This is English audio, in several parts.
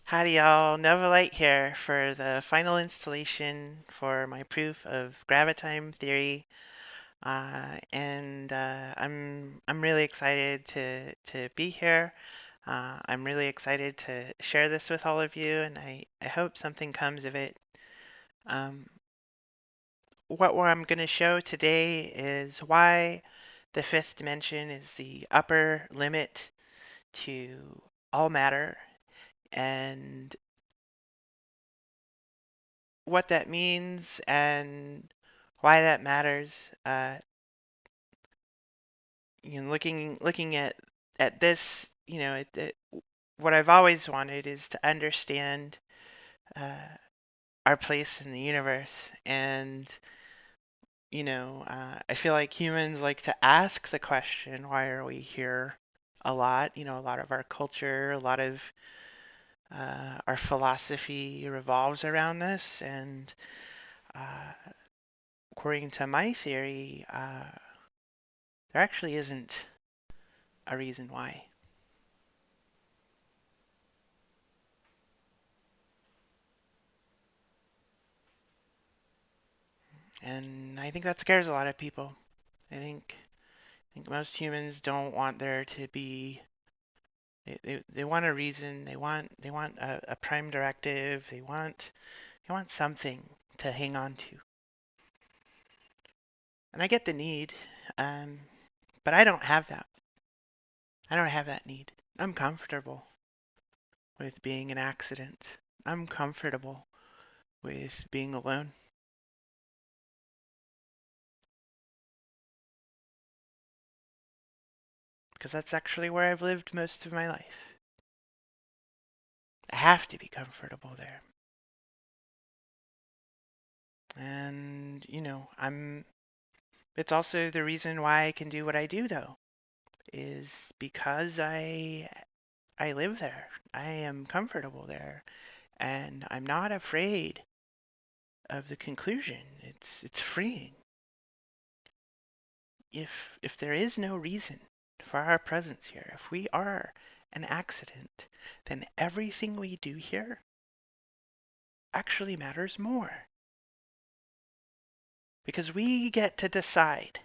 Howdy y'all, Light here for the final installation for my proof of gravitime theory. I'm really excited to be here. I'm really excited to share this with all of you, and I hope something comes of it. Um, what I'm going to show today is why the fifth dimension is the upper limit to all matter, and what that means and why that matters. Looking at this, what I've always wanted is to understand uh, our place in the universe, and I feel like humans like to ask the question, "Why are we here?" A lot. A lot of our culture, a lot of our philosophy revolves around this, and uh, according to my theory, there actually isn't a reason why. And I think that scares a lot of people. I think most humans don't want there to be they want a reason, they want a prime directive, they want something to hang on to. And I get the need, um, but I don't have that. I don't have that need. I'm comfortable with being an accident. I'm comfortable with being alone. Because that's actually where I've lived most of my life. I have to be comfortable there. And, it's also the reason why I can do what I do though, is because I live there. I am comfortable there, and I'm not afraid of the conclusion. It's freeing. If there is no reason for our presence here, if we are an accident, then everything we do here actually matters more. Because we get to decide.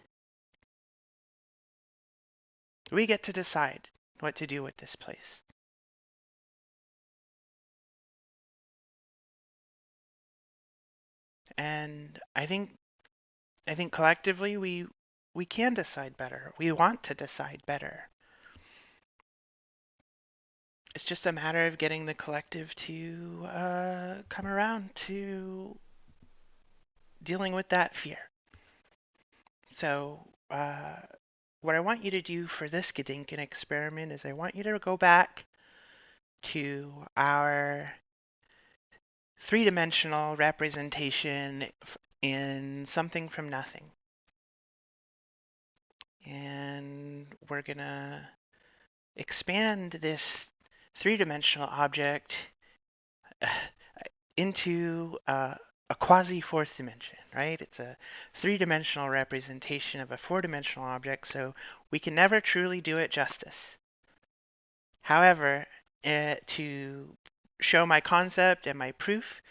We get to decide what to do with this place. And I think collectively we can decide better. We want to decide better. It's just a matter of getting the collective to come around to dealing with that fear. So, what I want you to do for this Gedanken experiment is I want you to go back to our three-dimensional representation in something from nothing. And we're going to expand this three-dimensional object into a quasi-fourth dimension, right? It's a three-dimensional representation of a four-dimensional object, so we can never truly do it justice. However, to show my concept and my proof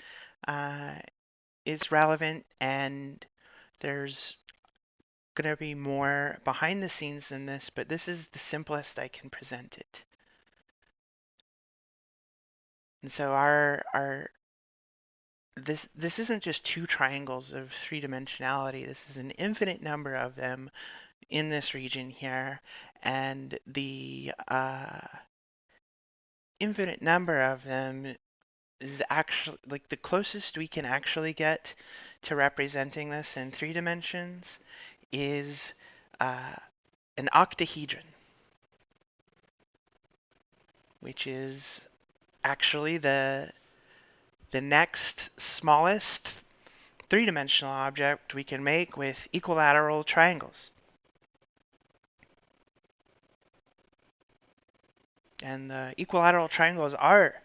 uh, is relevant, and there's going to be more behind the scenes than this, but this is the simplest I can present it. And so this isn't just two triangles of three dimensionality. This is an infinite number of them in this region here, and the infinite number of them is actually like the closest we can actually get to representing this in three dimensions is an octahedron, which is actually the next smallest three-dimensional object we can make with equilateral triangles. And the equilateral triangles are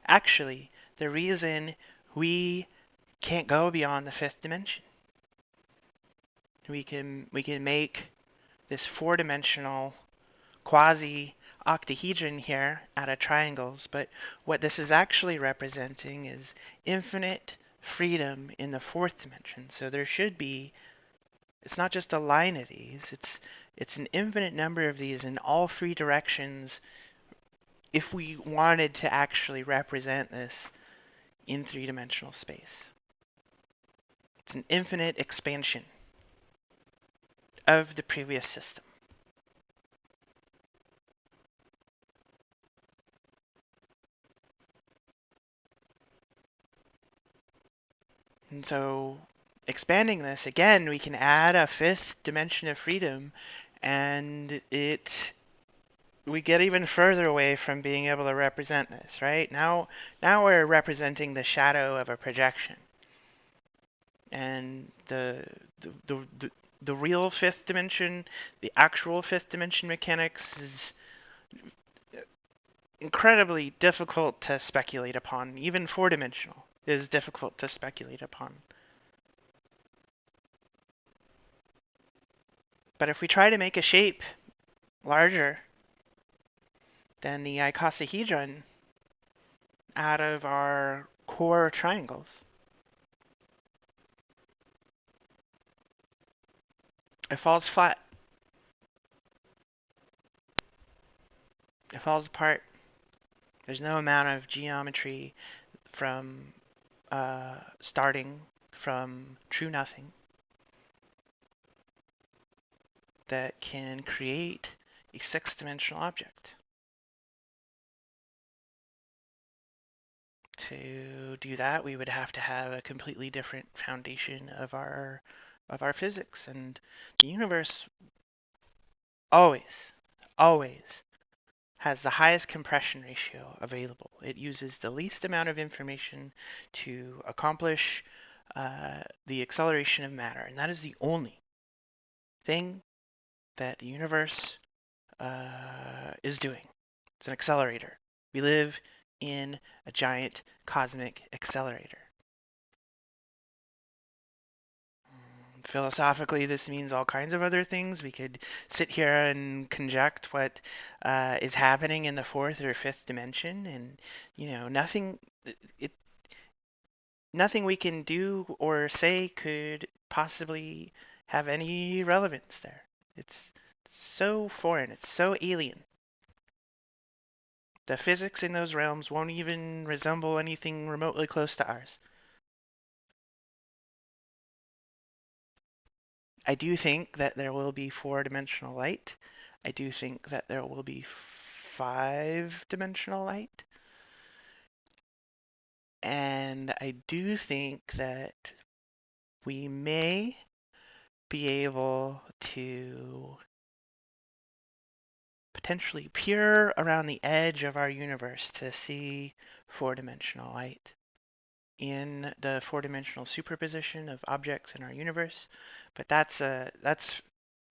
actually the reason we can't go beyond the fifth dimension. We can make this four-dimensional quasi octahedron here out of triangles, but what this is actually representing is infinite freedom in the fourth dimension. So there should be, it's not just a line of these, it's an infinite number of these in all three directions if we wanted to actually represent this in three-dimensional space. It's an infinite expansion of the previous system. And so expanding this, again, we can add a fifth dimension of freedom, and we get even further away from being able to represent this, right? Now we're representing the shadow of a projection. And the real fifth dimension, the actual fifth dimension mechanics is incredibly difficult to speculate upon. Even four-dimensional is difficult to speculate upon. But if we try to make a shape larger than the icosahedron out of our core triangles, it falls flat. It falls apart. There's no amount of geometry from starting from true nothing that can create a six-dimensional object. To do that, we would have to have a completely different foundation of our physics, and the universe always has the highest compression ratio available. It uses the least amount of information to accomplish the acceleration of matter, and that is the only thing that the universe is doing. It's an accelerator. We live in a giant cosmic accelerator. Philosophically, this means all kinds of other things. We could sit here and conject what is happening in the fourth or fifth dimension, and nothing we can do or say could possibly have any relevance there. It's so foreign. It's so alien. The physics in those realms won't even resemble anything remotely close to ours. I do think that there will be four-dimensional light. I do think that there will be five-dimensional light. And I do think that we may be able to potentially peer around the edge of our universe to see four-dimensional light in the four-dimensional superposition of objects in our universe. But that's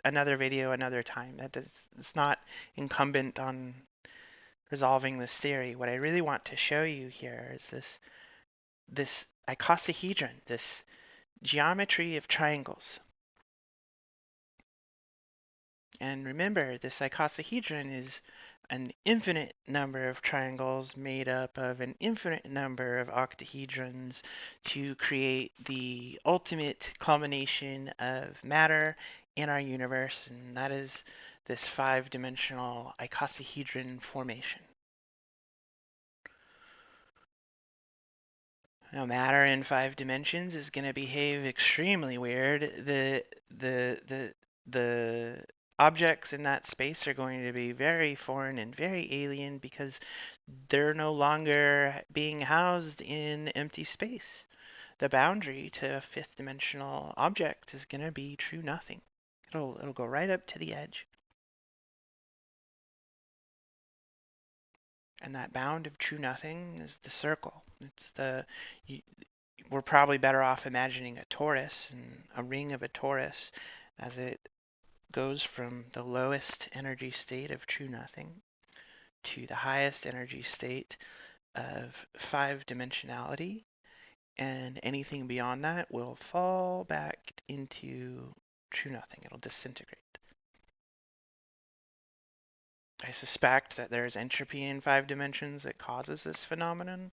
another video, another time. It's not incumbent on resolving this theory. What I really want to show you here is this icosahedron, this geometry of triangles. And remember, this icosahedron is an infinite number of triangles made up of an infinite number of octahedrons to create the ultimate culmination of matter in our universe, and that is this five-dimensional icosahedron formation. Now, matter in five dimensions is going to behave extremely weird. The objects in that space are going to be very foreign and very alien because they're no longer being housed in empty space. The boundary to a fifth dimensional object is going to be true nothing. It'll go right up to the edge. And that bound of true nothing is the circle. We're probably better off imagining a torus and a ring of a torus as it goes from the lowest energy state of true nothing to the highest energy state of five dimensionality, and anything beyond that will fall back into true nothing. It'll disintegrate. I suspect that there's entropy in 5 dimensions that causes this phenomenon.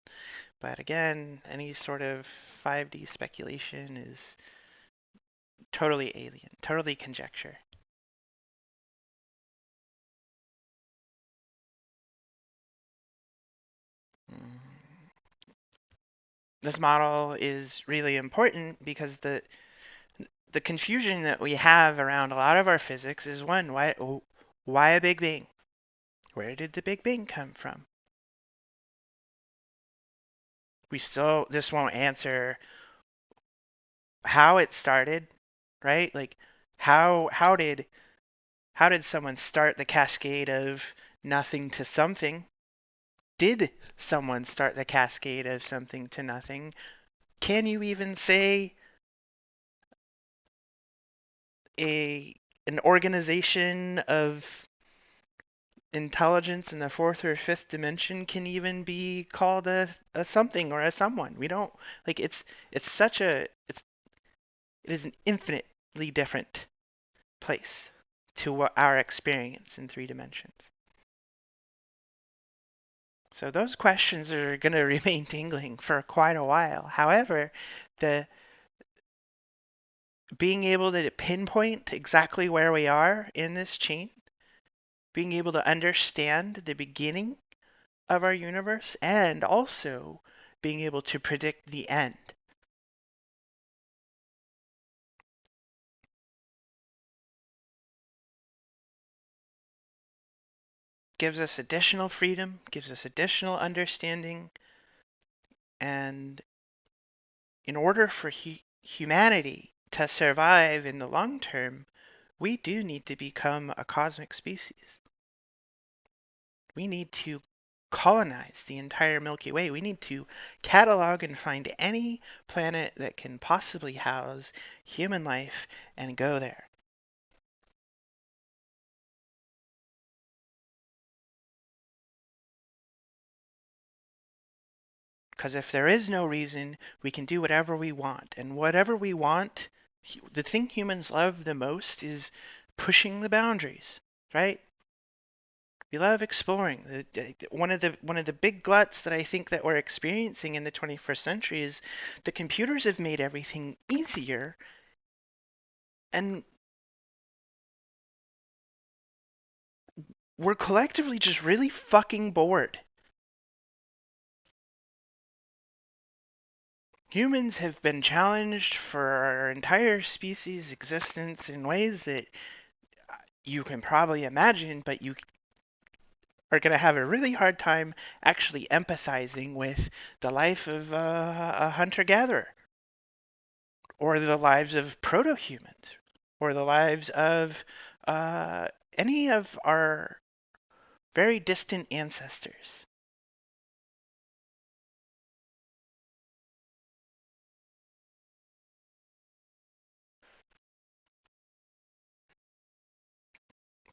But again, any sort of 5D speculation is totally alien, totally conjecture. This model is really important because the confusion that we have around a lot of our physics is one, why a Big Bang? Where did the Big Bang come from? This won't answer how it started, right? Like how did someone start the cascade of nothing to something? Did someone start the cascade of something to nothing? Can you even say a an organization of intelligence in the fourth or fifth dimension can even be called a something or a someone? We don't like it's such a it is an infinitely different place to what our experience in 3 dimensions. So those questions are going to remain tingling for quite a while. However, the being able to pinpoint exactly where we are in this chain, being able to understand the beginning of our universe, and also being able to predict the end gives us additional freedom, gives us additional understanding, and in order for humanity to survive in the long term, we do need to become a cosmic species. We need to colonize the entire Milky Way. We need to catalog and find any planet that can possibly house human life and go there. Because if there is no reason, we can do whatever we want. And whatever we want, the thing humans love the most is pushing the boundaries, right? We love exploring. One of the big gluts that I think that we're experiencing in the 21st century is the computers have made everything easier, and we're collectively just really fucking bored. Humans have been challenged for our entire species' existence in ways that you can probably imagine, but you are going to have a really hard time actually empathizing with the life of a hunter-gatherer, or the lives of proto-humans, or the lives of uh, any of our very distant ancestors.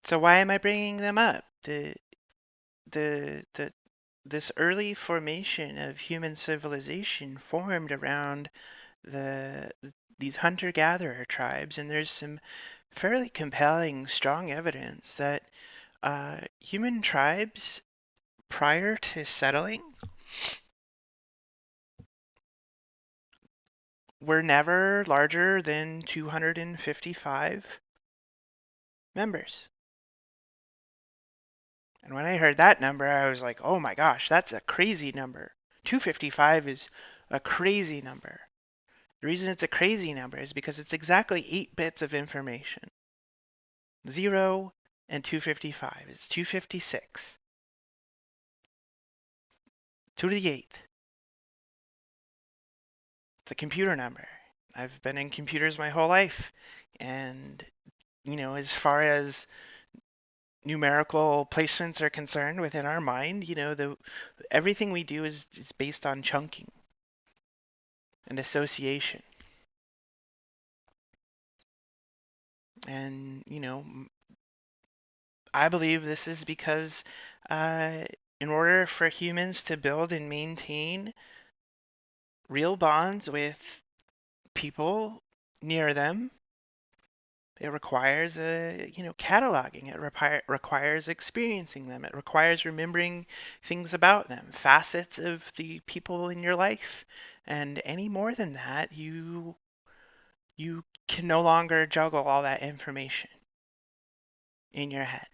So why am I bringing them up? The this early formation of human civilization formed around the these hunter-gatherer tribes, and there's some fairly compelling, strong evidence that human tribes prior to settling were never larger than 255 members. And when I heard that number, I was like, oh my gosh, that's a crazy number. 255 is a crazy number. The reason it's a crazy number is because it's exactly 8 bits of information. 0 and 255 is 256. 2 to the 8th. It's a computer number. I've been in computers my whole life. And, as far as numerical placements are concerned within our mind, everything we do is based on chunking and association. And, I believe this is because in order for humans to build and maintain real bonds with people near them, It requires cataloging. It requires experiencing them. It requires remembering things about them, facets of the people in your life. And any more than that, you can no longer juggle all that information in your head.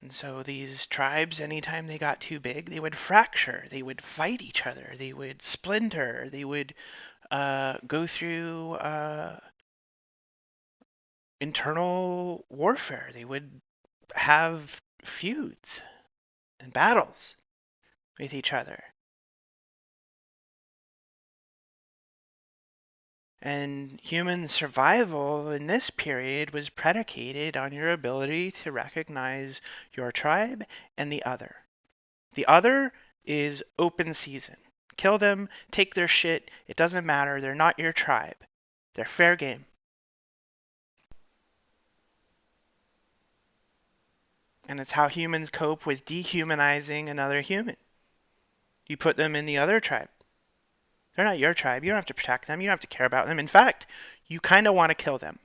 And so these tribes, anytime they got too big, they would fracture, they would fight each other, they would splinter, they would go through internal warfare, they would have feuds and battles with each other. And human survival in this period was predicated on your ability to recognize your tribe and the other. The other is open season. Kill them, take their shit, it doesn't matter, they're not your tribe. They're fair game. And it's how humans cope with dehumanizing another human. You put them in the other tribe. They're not your tribe. You don't have to protect them. You don't have to care about them. In fact, you kind of want to kill them.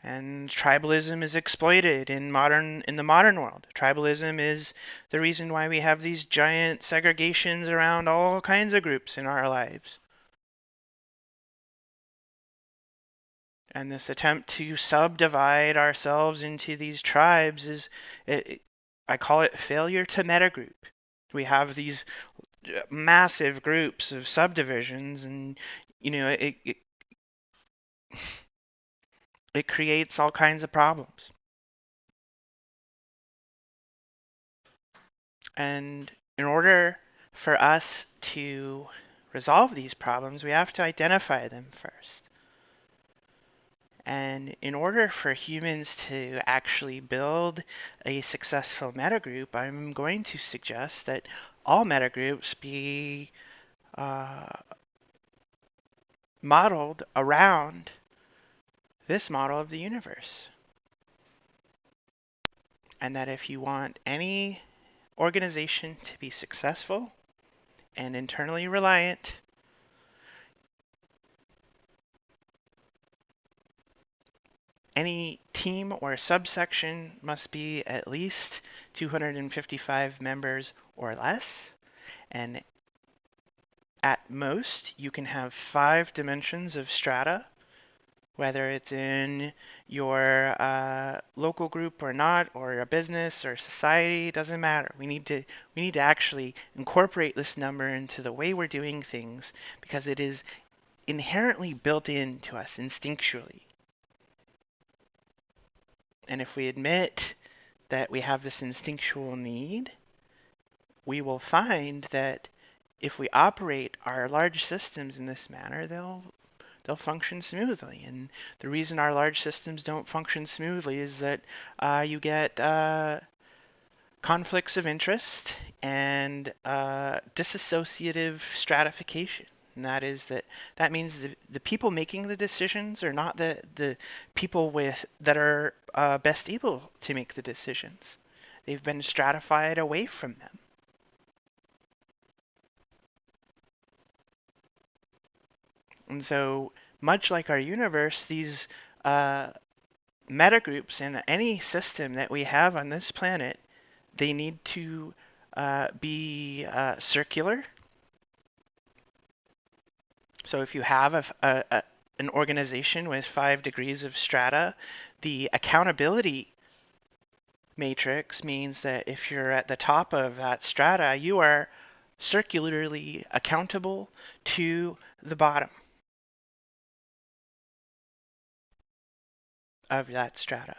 And tribalism is exploited in the modern world. Tribalism is the reason why we have these giant segregations around all kinds of groups in our lives. And this attempt to subdivide ourselves into these tribes I call it failure to metagroup. We have these massive groups of subdivisions, and it creates all kinds of problems. And in order for us to resolve these problems, we have to identify them first. And in order for humans to actually build a successful metagroup, I'm going to suggest that all metagroups be modeled around this model of the universe. And that if you want any organization to be successful and internally reliant, any team or subsection must be at least 255 members or less. And at most, you can have 5 dimensions of strata, whether it's in your local group or not, or a business or society, doesn't matter. We need to actually incorporate this number into the way we're doing things, because it is inherently built into us instinctually. And if we admit that we have this instinctual need, we will find that if we operate our large systems in this manner, they'll function smoothly. And the reason our large systems don't function smoothly is that you get conflicts of interest and disassociative stratification. And that means the people making the decisions are not the people that are best able to make the decisions. They've been stratified away from them. And so, much like our universe, these metagroups in any system that we have on this planet, they need to be circular. So if you have an organization with 5 degrees of strata, the accountability matrix means that if you're at the top of that strata, you are circularly accountable to the bottom of that strata.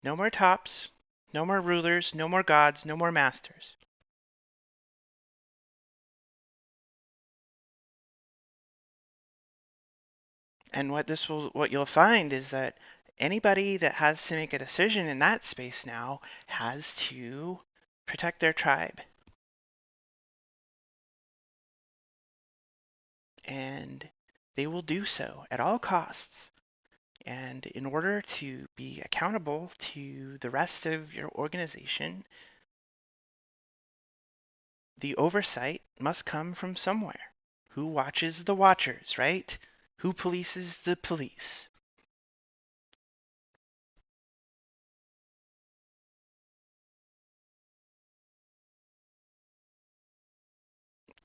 No more tops, no more rulers, no more gods, no more masters. And what you'll find is that anybody that has to make a decision in that space now has to protect their tribe. and they will do so at all costs. And in order to be accountable to the rest of your organization, the oversight must come from somewhere. Who watches the watchers, right? Who polices the police?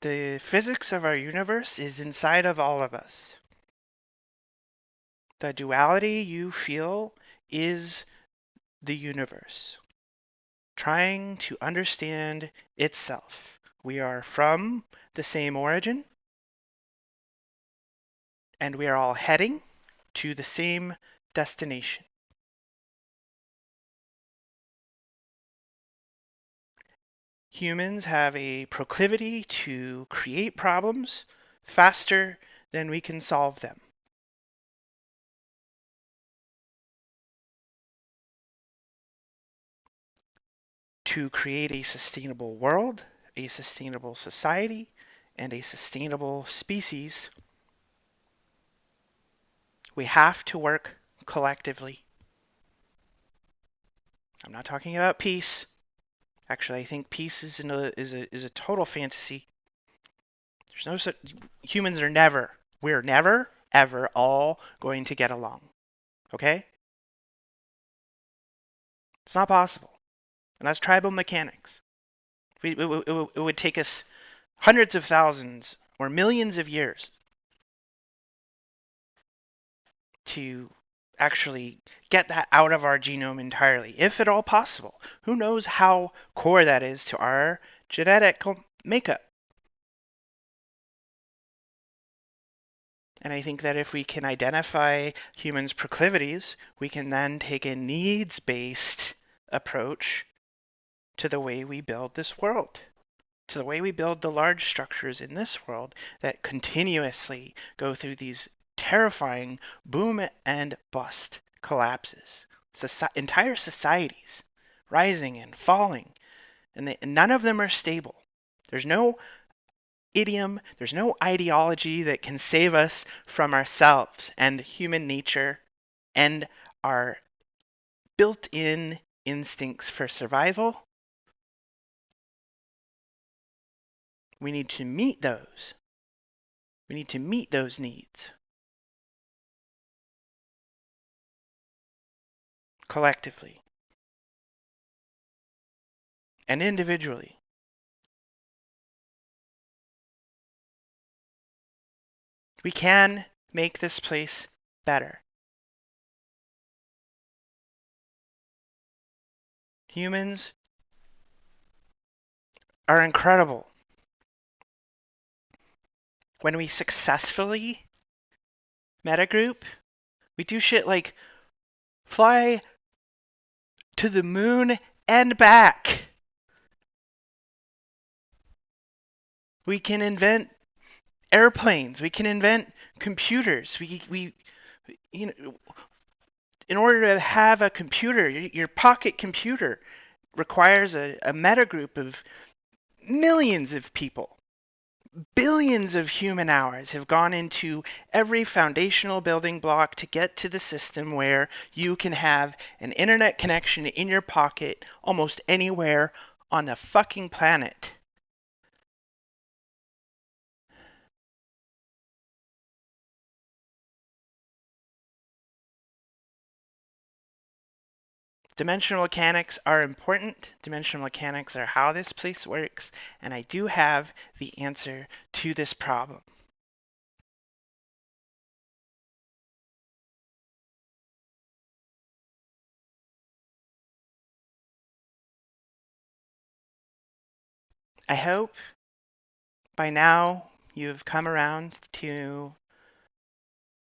The physics of our universe is inside of all of us. The duality you feel is the universe, trying to understand itself. We are from the same origin, and we are all heading to the same destination. Humans have a proclivity to create problems faster than we can solve them. To create a sustainable world, a sustainable society, and a sustainable species, we have to work collectively. I'm not talking about peace. Actually, I think peace is a total fantasy. There's no such, humans are never, we're never, ever all going to get along. Okay? It's not possible. And that's tribal mechanics. It would take us hundreds of thousands or millions of years to actually get that out of our genome entirely, if at all possible. Who knows how core that is to our genetic makeup? And I think that if we can identify humans' proclivities, we can then take a needs-based approach to the way we build this world, to the way we build the large structures in this world that continuously go through these terrifying boom and bust collapses. Entire societies rising and falling, and none of them are stable. There's no idiom, there's no ideology that can save us from ourselves and human nature and our built-in instincts for survival. We need to meet those. We need to meet those needs collectively and individually. We can make this place better. Humans are incredible. When we successfully metagroup, we do shit like fly to the moon and back. We can invent airplanes. We can invent computers. We you know, in order to have a computer, your pocket computer requires a metagroup of millions of people. Billions of human hours have gone into every foundational building block to get to the system where you can have an internet connection in your pocket almost anywhere on the fucking planet. Dimensional mechanics are important. Dimensional mechanics are how this place works, and I do have the answer to this problem. I hope by now you've come around to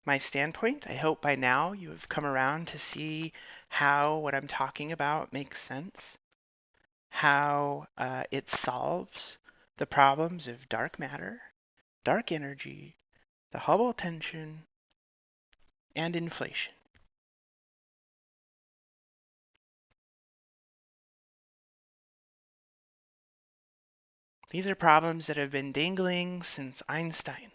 my standpoint. I hope by now you have come around to see how what I'm talking about makes sense, how it solves the problems of dark matter, dark energy, the Hubble tension, and inflation. These are problems that have been dangling since Einstein.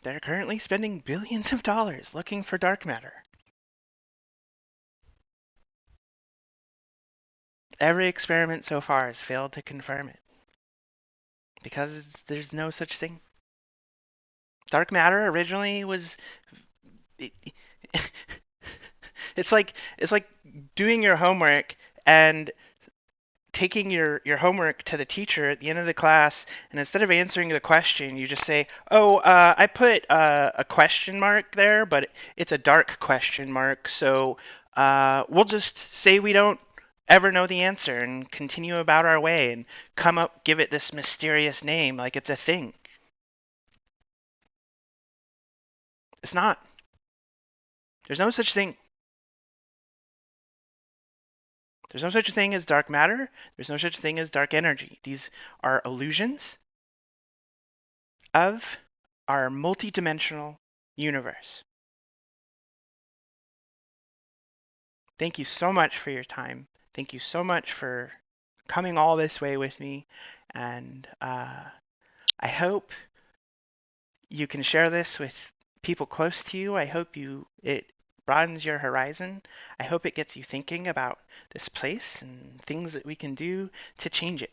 They're currently spending billions of dollars looking for dark matter. Every experiment so far has failed to confirm it because there's no such thing. Dark matter originally was it, it's like doing your homework and taking your homework to the teacher at the end of the class, and instead of answering the question, you just say, "Oh, I put a question mark there, but it's a dark question mark, so we'll just say we don't ever know the answer and continue about our way and give it this mysterious name like it's a thing." It's not. There's no such thing. There's no such thing as dark matter. There's no such thing as dark energy. These are illusions of our multidimensional universe. Thank you so much for your time. Thank you so much for coming all this way with me. And I hope you can share this with people close to you. I hope it broadens your horizon. I hope it gets you thinking about this place and things that we can do to change it.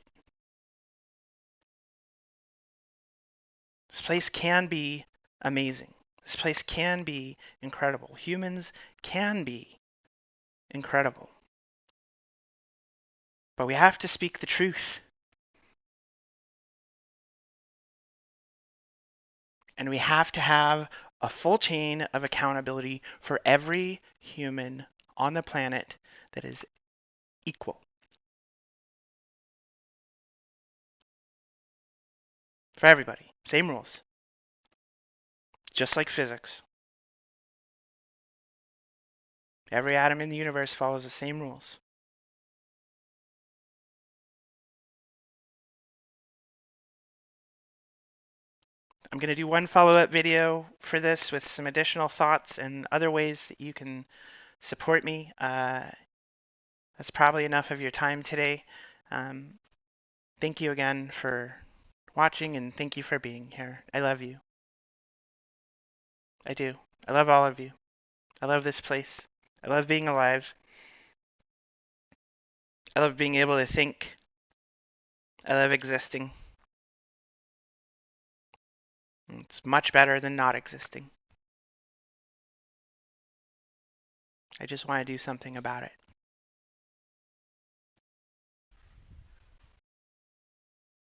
This place can be amazing. This place can be incredible. Humans can be incredible. But we have to speak the truth. And we have to have a full chain of accountability for every human on the planet that is equal. For everybody. Same rules. Just like physics. Every atom in the universe follows the same rules. I'm going to do one follow-up video for this with some additional thoughts and other ways that you can support me. That's probably enough of your time today. Thank you again for watching, and thank you for being here. I love you. I do. I love all of you. I love this place. I love being alive. I love being able to think. I love existing. It's much better than not existing. I just want to do something about it.